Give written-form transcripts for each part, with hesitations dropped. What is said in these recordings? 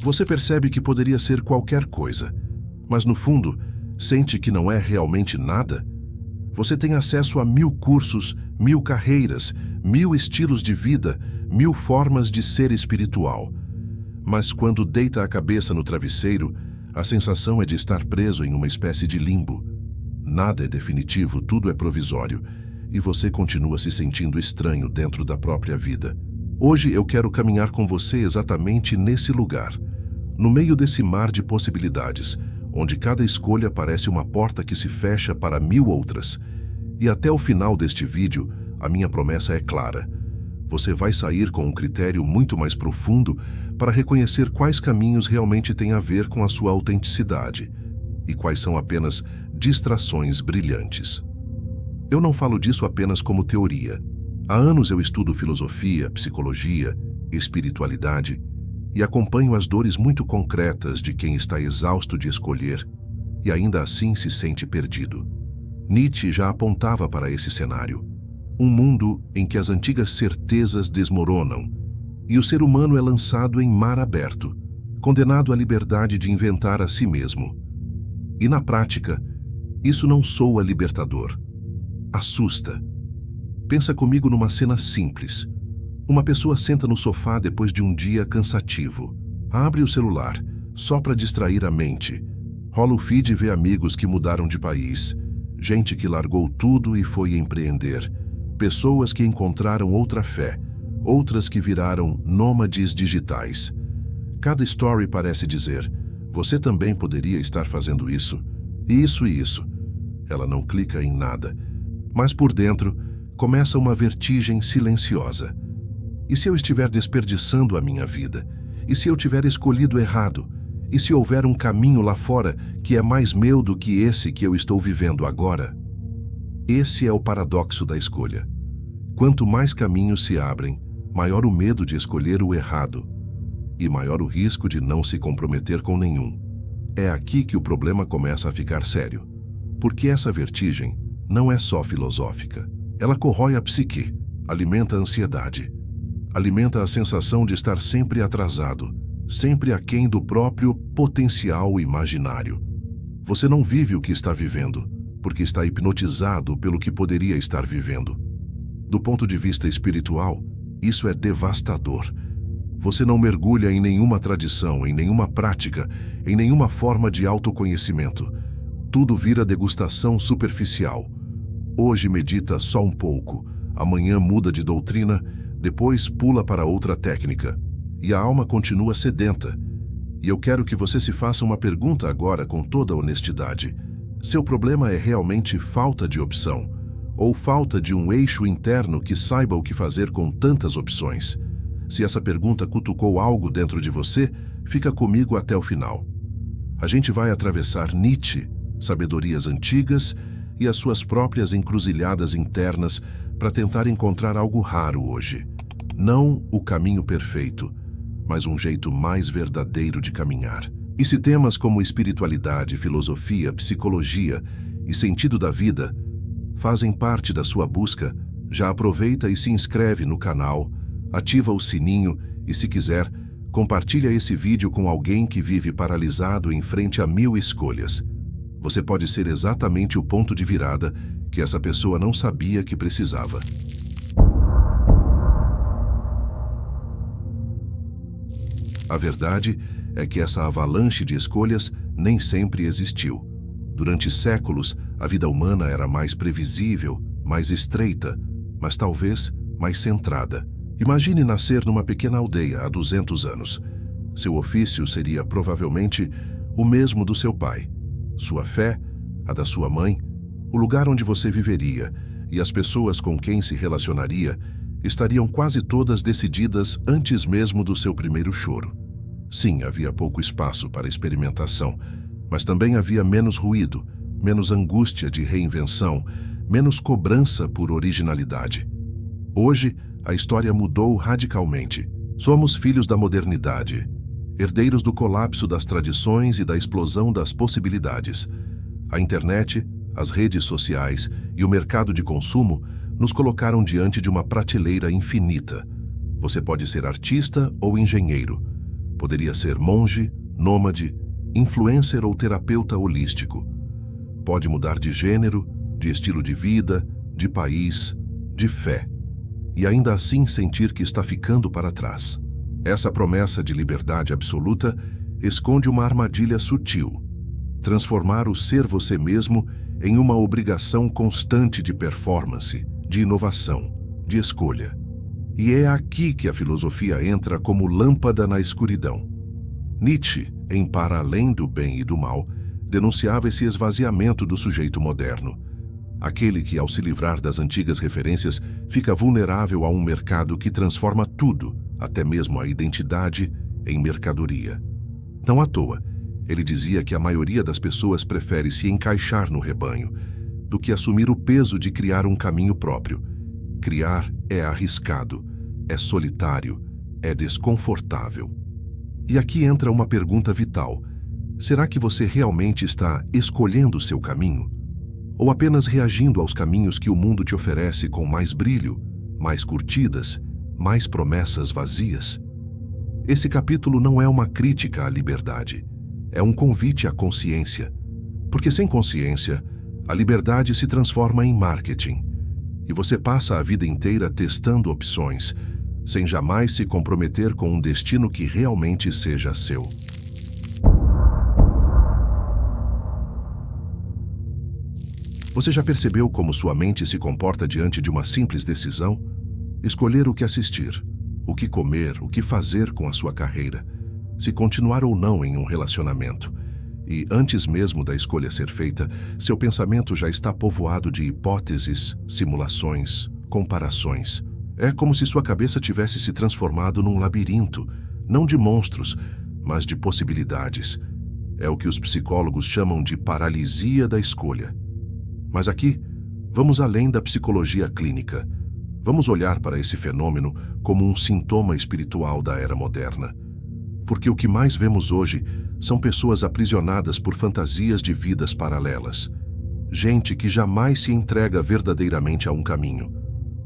Você percebe que poderia ser qualquer coisa, mas no fundo, sente que não é realmente nada? Você tem acesso a 1000 cursos, 1000 carreiras, 1000 estilos de vida, 1000 formas de ser espiritual. Mas quando deita a cabeça no travesseiro, a sensação é de estar preso em uma espécie de limbo. Nada é definitivo, tudo é provisório, e você continua se sentindo estranho dentro da própria vida. Hoje eu quero caminhar com você exatamente nesse lugar, no meio desse mar de possibilidades, onde cada escolha parece uma porta que se fecha para 1000 outras. E até o final deste vídeo, a minha promessa é clara. Você vai sair com um critério muito mais profundo para reconhecer quais caminhos realmente têm a ver com a sua autenticidade e quais são apenas distrações brilhantes. Eu não falo disso apenas como teoria. Há anos eu estudo filosofia, psicologia, espiritualidade e acompanho as dores muito concretas de quem está exausto de escolher e ainda assim se sente perdido. Nietzsche já apontava para esse cenário. Um mundo em que as antigas certezas desmoronam e o ser humano é lançado em mar aberto, condenado à liberdade de inventar a si mesmo. E na prática, isso não soa libertador. Assusta. Pensa comigo numa cena simples. Uma pessoa senta no sofá depois de um dia cansativo. Abre o celular, só para distrair a mente. Rola o feed e vê amigos que mudaram de país. Gente que largou tudo e foi empreender. Pessoas que encontraram outra fé. Outras que viraram nômades digitais. Cada story parece dizer, você também poderia estar fazendo isso, isso e isso. Ela não clica em nada. Mas por dentro, começa uma vertigem silenciosa. E se eu estiver desperdiçando a minha vida? E se eu tiver escolhido errado? E se houver um caminho lá fora que é mais meu do que esse que eu estou vivendo agora? Esse é o paradoxo da escolha. Quanto mais caminhos se abrem, maior o medo de escolher o errado e maior o risco de não se comprometer com nenhum. É aqui que o problema começa a ficar sério. Porque essa vertigem não é só filosófica. Ela corrói a psique, alimenta a ansiedade, alimenta a sensação de estar sempre atrasado, sempre aquém do próprio potencial imaginário. Você não vive o que está vivendo, porque está hipnotizado pelo que poderia estar vivendo. Do ponto de vista espiritual, isso é devastador. Você não mergulha em nenhuma tradição, em nenhuma prática, em nenhuma forma de autoconhecimento. Tudo vira degustação superficial. Hoje medita só um pouco, amanhã muda de doutrina, depois pula para outra técnica. E a alma continua sedenta. E eu quero que você se faça uma pergunta agora com toda honestidade. Seu problema é realmente falta de opção, ou falta de um eixo interno que saiba o que fazer com tantas opções? Se essa pergunta cutucou algo dentro de você, fica comigo até o final. A gente vai atravessar Nietzsche, sabedorias antigas e as suas próprias encruzilhadas internas para tentar encontrar algo raro hoje. Não o caminho perfeito, mas um jeito mais verdadeiro de caminhar. E se temas como espiritualidade, filosofia, psicologia e sentido da vida fazem parte da sua busca, já aproveita e se inscreve no canal, ativa o sininho e, se quiser, compartilha esse vídeo com alguém que vive paralisado em frente a 1000 escolhas. Você pode ser exatamente o ponto de virada que essa pessoa não sabia que precisava. A verdade é que essa avalanche de escolhas nem sempre existiu. Durante séculos, a vida humana era mais previsível, mais estreita, mas talvez mais centrada. Imagine nascer numa pequena aldeia há 200 anos. Seu ofício seria provavelmente o mesmo do seu pai. Sua fé, a da sua mãe, o lugar onde você viveria e as pessoas com quem se relacionaria estariam quase todas decididas antes mesmo do seu primeiro choro. Sim, havia pouco espaço para experimentação, mas também havia menos ruído, menos angústia de reinvenção, menos cobrança por originalidade. Hoje, a história mudou radicalmente. Somos filhos da modernidade, herdeiros do colapso das tradições e da explosão das possibilidades. A internet, as redes sociais e o mercado de consumo nos colocaram diante de uma prateleira infinita. Você pode ser artista ou engenheiro, Poderia ser monge, nômade, influencer ou terapeuta holístico. Pode mudar de gênero, de estilo de vida, de país, de fé. E ainda assim sentir que está ficando para trás. Essa promessa de liberdade absoluta esconde uma armadilha sutil: transformar o ser você mesmo em uma obrigação constante de performance, de inovação, de escolha. E é aqui que a filosofia entra como lâmpada na escuridão. Nietzsche, em Para Além do Bem e do Mal, denunciava esse esvaziamento do sujeito moderno. Aquele que, ao se livrar das antigas referências, fica vulnerável a um mercado que transforma tudo, até mesmo a identidade, em mercadoria. Não à toa, ele dizia que a maioria das pessoas prefere se encaixar no rebanho do que assumir o peso de criar um caminho próprio. Criar é arriscado, é solitário, é desconfortável. E aqui entra uma pergunta vital: será que você realmente está escolhendo o seu caminho? Ou apenas reagindo aos caminhos que o mundo te oferece com mais brilho, mais curtidas, mais promessas vazias? Esse capítulo não é uma crítica à liberdade, é um convite à consciência. Porque sem consciência, a liberdade se transforma em marketing, e você passa a vida inteira testando opções, sem jamais se comprometer com um destino que realmente seja seu. Você já percebeu como sua mente se comporta diante de uma simples decisão? Escolher o que assistir, o que comer, o que fazer com a sua carreira, se continuar ou não em um relacionamento. E antes mesmo da escolha ser feita, seu pensamento já está povoado de hipóteses, simulações, comparações. É como se sua cabeça tivesse se transformado num labirinto, não de monstros, mas de possibilidades. É o que os psicólogos chamam de paralisia da escolha. Mas aqui, vamos além da psicologia clínica. Vamos olhar para esse fenômeno como um sintoma espiritual da era moderna. Porque o que mais vemos hoje são pessoas aprisionadas por fantasias de vidas paralelas. Gente que jamais se entrega verdadeiramente a um caminho,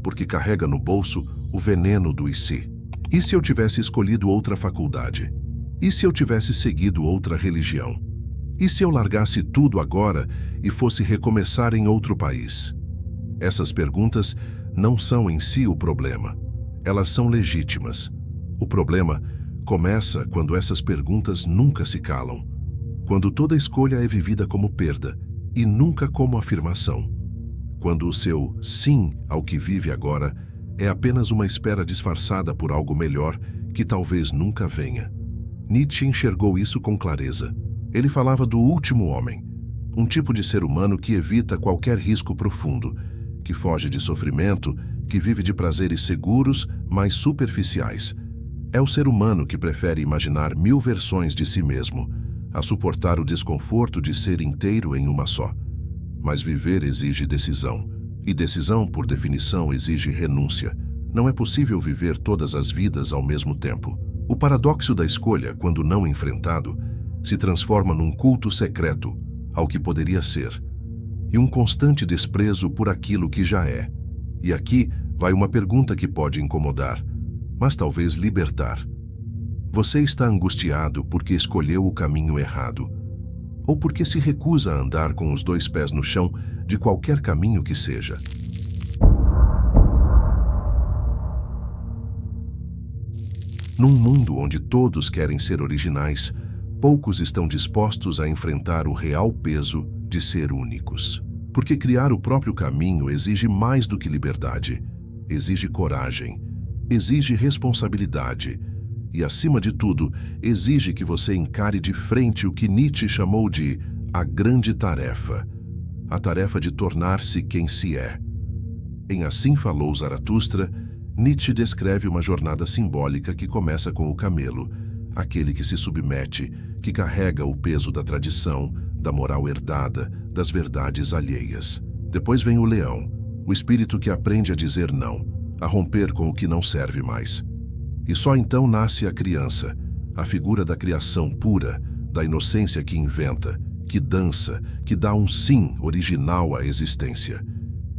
porque carrega no bolso o veneno do e se. E se eu tivesse escolhido outra faculdade? E se eu tivesse seguido outra religião? E se eu largasse tudo agora e fosse recomeçar em outro país? Essas perguntas não são em si o problema. Elas são legítimas. O problema começa quando essas perguntas nunca se calam. Quando toda escolha é vivida como perda e nunca como afirmação. Quando o seu sim ao que vive agora é apenas uma espera disfarçada por algo melhor que talvez nunca venha. Nietzsche enxergou isso com clareza. Ele falava do último homem, um tipo de ser humano que evita qualquer risco profundo, que foge de sofrimento, que vive de prazeres seguros, mas superficiais. É o ser humano que prefere imaginar 1000 versões de si mesmo, a suportar o desconforto de ser inteiro em uma só. Mas viver exige decisão, e decisão, por definição, exige renúncia. Não é possível viver todas as vidas ao mesmo tempo. O paradoxo da escolha, quando não enfrentado, se transforma num culto secreto ao que poderia ser, e um constante desprezo por aquilo que já é. E aqui vai uma pergunta que pode incomodar, mas talvez libertar. Você está angustiado porque escolheu o caminho errado, ou porque se recusa a andar com os 2 pés no chão de qualquer caminho que seja. Num mundo onde todos querem ser originais, poucos estão dispostos a enfrentar o real peso de ser únicos. Porque criar o próprio caminho exige mais do que liberdade. Exige coragem, exige responsabilidade e, acima de tudo, exige que você encare de frente o que Nietzsche chamou de a grande tarefa, a tarefa de tornar-se quem se é. Em Assim Falou Zaratustra, Nietzsche descreve uma jornada simbólica que começa com o camelo, aquele que se submete, que carrega o peso da tradição, da moral herdada, das verdades alheias. Depois vem o leão, o espírito que aprende a dizer não, a romper com o que não serve mais. E só então nasce a criança, a figura da criação pura, da inocência que inventa, que dança, que dá um sim original à existência.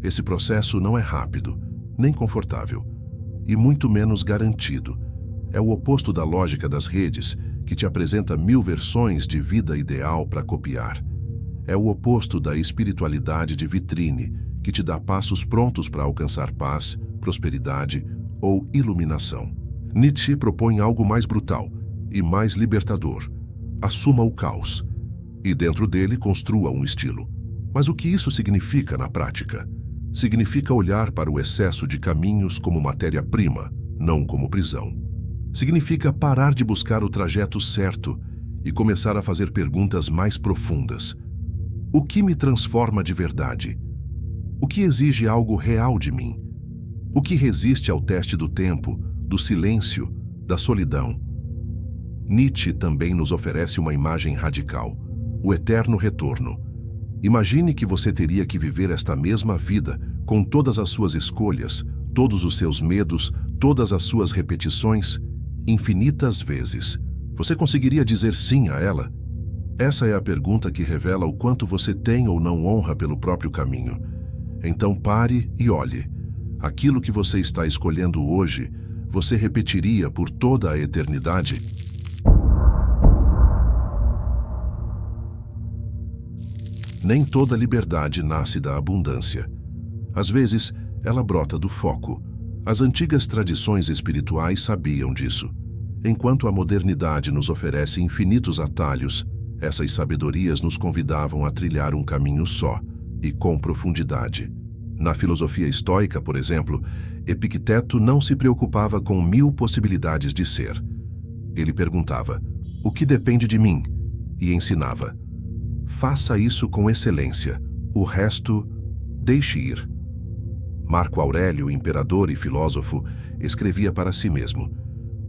Esse processo não é rápido, nem confortável, e muito menos garantido. É o oposto da lógica das redes, que te apresenta 1000 versões de vida ideal para copiar. É o oposto da espiritualidade de vitrine, que te dá passos prontos para alcançar paz, prosperidade ou iluminação. Nietzsche propõe algo mais brutal e mais libertador. Assuma o caos e dentro dele construa um estilo. Mas o que isso significa na prática? Significa olhar para o excesso de caminhos como matéria-prima, não como prisão. Significa parar de buscar o trajeto certo e começar a fazer perguntas mais profundas. O que me transforma de verdade? O que exige algo real de mim? O que resiste ao teste do tempo, do silêncio, da solidão? Nietzsche também nos oferece uma imagem radical: o eterno retorno. Imagine que você teria que viver esta mesma vida, com todas as suas escolhas, todos os seus medos, todas as suas repetições, infinitas vezes. Você conseguiria dizer sim a ela? Essa é a pergunta que revela o quanto você tem ou não honra pelo próprio caminho. Então pare e olhe. Aquilo que você está escolhendo hoje, você repetiria por toda a eternidade? Nem toda liberdade nasce da abundância. Às vezes, ela brota do foco. As antigas tradições espirituais sabiam disso. Enquanto a modernidade nos oferece infinitos atalhos, essas sabedorias nos convidavam a trilhar um caminho só e com profundidade. Na filosofia estoica, por exemplo, Epicteto não se preocupava com 1000 possibilidades de ser. Ele perguntava: "O que depende de mim?" E ensinava: "Faça isso com excelência, o resto, deixe ir." Marco Aurélio, imperador e filósofo, escrevia para si mesmo: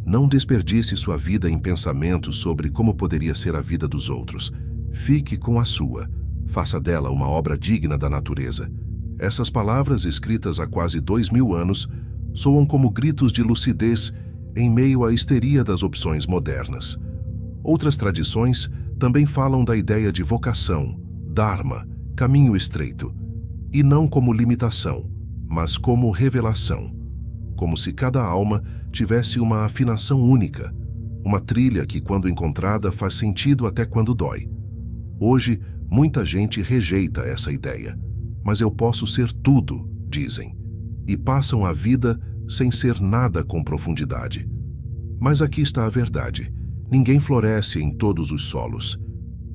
"Não desperdice sua vida em pensamentos sobre como poderia ser a vida dos outros. Fique com a sua. Faça dela uma obra digna da natureza." Essas palavras, escritas há quase 2000 anos, soam como gritos de lucidez em meio à histeria das opções modernas. Outras tradições também falam da ideia de vocação, dharma, caminho estreito, e não como limitação, mas como revelação, como se cada alma tivesse uma afinação única, uma trilha que, quando encontrada, faz sentido até quando dói. Hoje, muita gente rejeita essa ideia. "Mas eu posso ser tudo", dizem, e passam a vida sem ser nada com profundidade. Mas aqui está a verdade: ninguém floresce em todos os solos.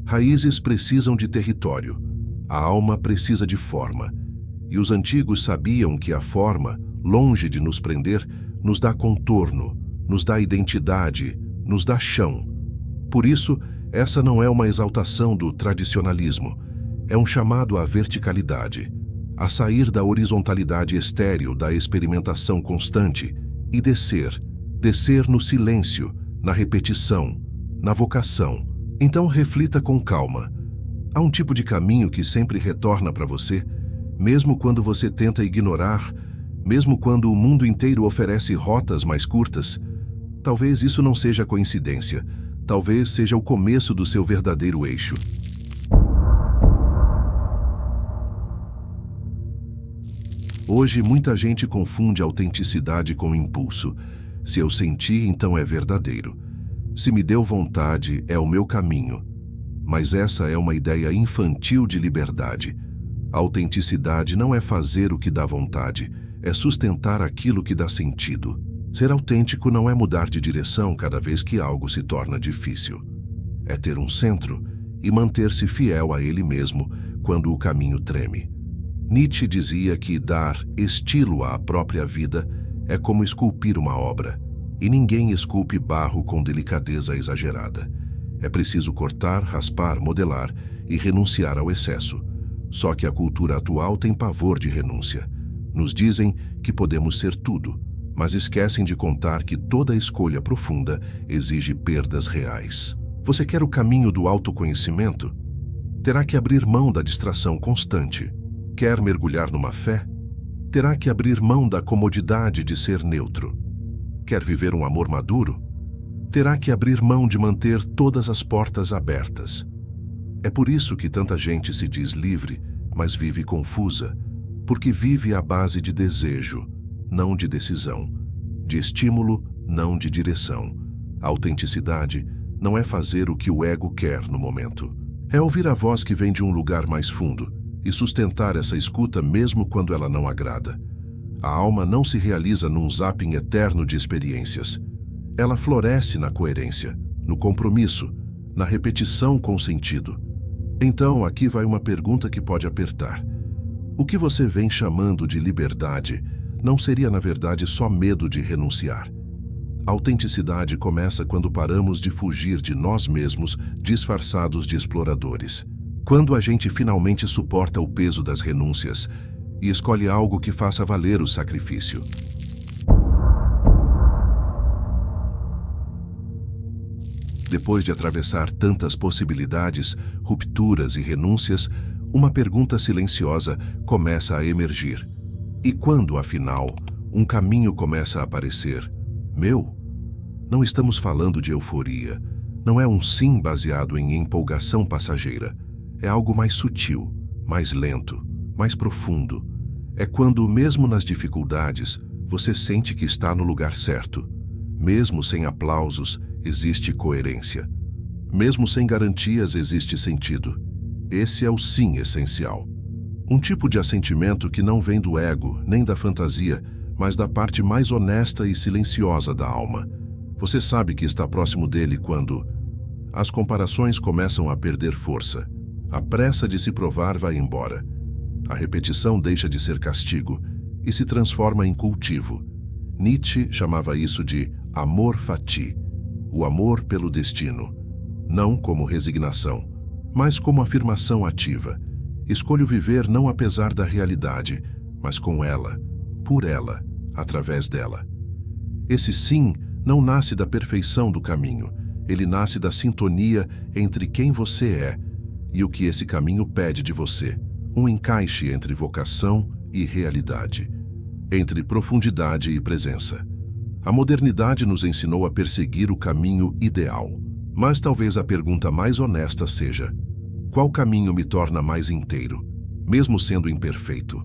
Raízes precisam de território, a alma precisa de forma, e os antigos sabiam que a forma, longe de nos prender, nos dá contorno, nos dá identidade, nos dá chão. Por isso, essa não é uma exaltação do tradicionalismo, é um chamado à verticalidade, a sair da horizontalidade estéril da experimentação constante e descer no silêncio, na repetição, na vocação. Então reflita com calma. Há um tipo de caminho que sempre retorna para você, mesmo quando você tenta ignorar, mesmo quando o mundo inteiro oferece rotas mais curtas. Talvez isso não seja coincidência, talvez seja o começo do seu verdadeiro eixo. Hoje, muita gente confunde autenticidade com impulso. Se eu senti, então é verdadeiro. Se me deu vontade, é o meu caminho. Mas essa é uma ideia infantil de liberdade. A autenticidade não é fazer o que dá vontade, é sustentar aquilo que dá sentido. Ser autêntico não é mudar de direção cada vez que algo se torna difícil. É ter um centro e manter-se fiel a ele mesmo quando o caminho treme. Nietzsche dizia que dar estilo à própria vida é como esculpir uma obra, e ninguém esculpe barro com delicadeza exagerada. É preciso cortar, raspar, modelar e renunciar ao excesso. Só que a cultura atual tem pavor de renúncia. Nos dizem que podemos ser tudo, mas esquecem de contar que toda escolha profunda exige perdas reais. Você quer o caminho do autoconhecimento? Terá que abrir mão da distração constante. Quer mergulhar numa fé? Terá que abrir mão da comodidade de ser neutro. Quer viver um amor maduro? Terá que abrir mão de manter todas as portas abertas. É por isso que tanta gente se diz livre, mas vive confusa, porque vive à base de desejo, não de decisão, de estímulo, não de direção. A autenticidade não é fazer o que o ego quer no momento. É ouvir a voz que vem de um lugar mais fundo e sustentar essa escuta mesmo quando ela não agrada. A alma não se realiza num zapping eterno de experiências. Ela floresce na coerência, no compromisso, na repetição com sentido. Então, aqui vai uma pergunta que pode apertar. O que você vem chamando de liberdade não seria, na verdade, só medo de renunciar? A autenticidade começa quando paramos de fugir de nós mesmos disfarçados de exploradores. Quando a gente finalmente suporta o peso das renúncias e escolhe algo que faça valer o sacrifício. Depois de atravessar tantas possibilidades, rupturas e renúncias, uma pergunta silenciosa começa a emergir. E quando, afinal, um caminho começa a aparecer? Meu? Não estamos falando de euforia. Não é um sim baseado em empolgação passageira. É algo mais sutil, mais lento, mais profundo. É quando, mesmo nas dificuldades, você sente que está no lugar certo. Mesmo sem aplausos, existe coerência. Mesmo sem garantias, existe sentido. Esse é o sim essencial. Um tipo de assentimento que não vem do ego, nem da fantasia, mas da parte mais honesta e silenciosa da alma. Você sabe que está próximo dele quando as comparações começam a perder força. A pressa de se provar vai embora. A repetição deixa de ser castigo e se transforma em cultivo. Nietzsche chamava isso de amor fati, o amor pelo destino. Não como resignação, mas como afirmação ativa. Escolho viver não apesar da realidade, mas com ela, por ela, através dela. Esse sim não nasce da perfeição do caminho, ele nasce da sintonia entre quem você é e o que esse caminho pede de você. Um encaixe entre vocação e realidade, entre profundidade e presença. A modernidade nos ensinou a perseguir o caminho ideal, mas talvez a pergunta mais honesta seja: qual caminho me torna mais inteiro, mesmo sendo imperfeito?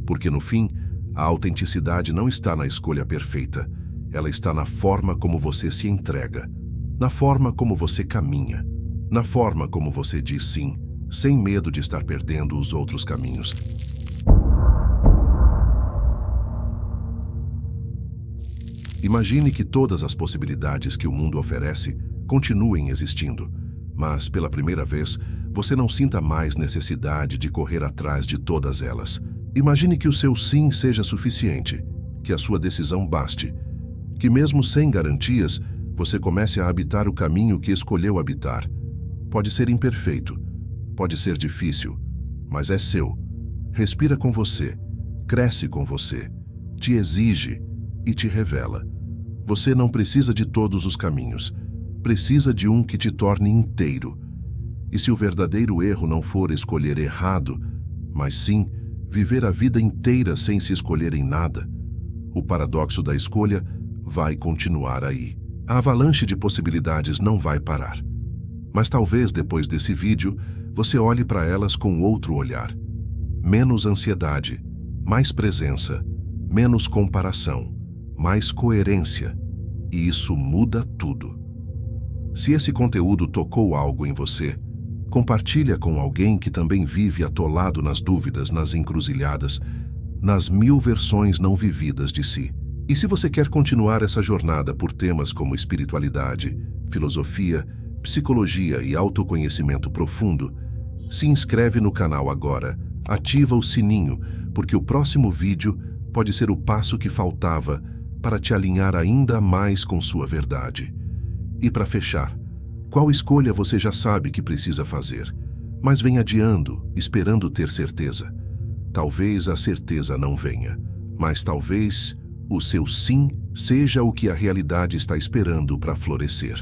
Porque no fim, a autenticidade não está na escolha perfeita, ela está na forma como você se entrega, na forma como você caminha, na forma como você diz sim, sem medo de estar perdendo os outros caminhos. Imagine que todas as possibilidades que o mundo oferece continuem existindo, mas, pela primeira vez, você não sinta mais necessidade de correr atrás de todas elas. Imagine que o seu sim seja suficiente, que a sua decisão baste, que mesmo sem garantias, você comece a habitar o caminho que escolheu habitar. Pode ser imperfeito, pode ser difícil, mas é seu. Respira com você, cresce com você, te exige e te revela. Você não precisa de todos os caminhos, precisa de um que te torne inteiro. E se o verdadeiro erro não for escolher errado, mas sim viver a vida inteira sem se escolher em nada, o paradoxo da escolha vai continuar aí. A avalanche de possibilidades não vai parar. Mas talvez depois desse vídeo, você olhe para elas com outro olhar. Menos ansiedade, mais presença, menos comparação, mais coerência. E isso muda tudo. Se esse conteúdo tocou algo em você, compartilha com alguém que também vive atolado nas dúvidas, nas encruzilhadas, nas 1000 versões não vividas de si. E se você quer continuar essa jornada por temas como espiritualidade, filosofia, psicologia e autoconhecimento profundo, se inscreve no canal agora, ativa o sininho, porque o próximo vídeo pode ser o passo que faltava para te alinhar ainda mais com sua verdade. E para fechar, qual escolha você já sabe que precisa fazer, mas vem adiando, esperando ter certeza? Talvez a certeza não venha, mas talvez o seu sim seja o que a realidade está esperando para florescer.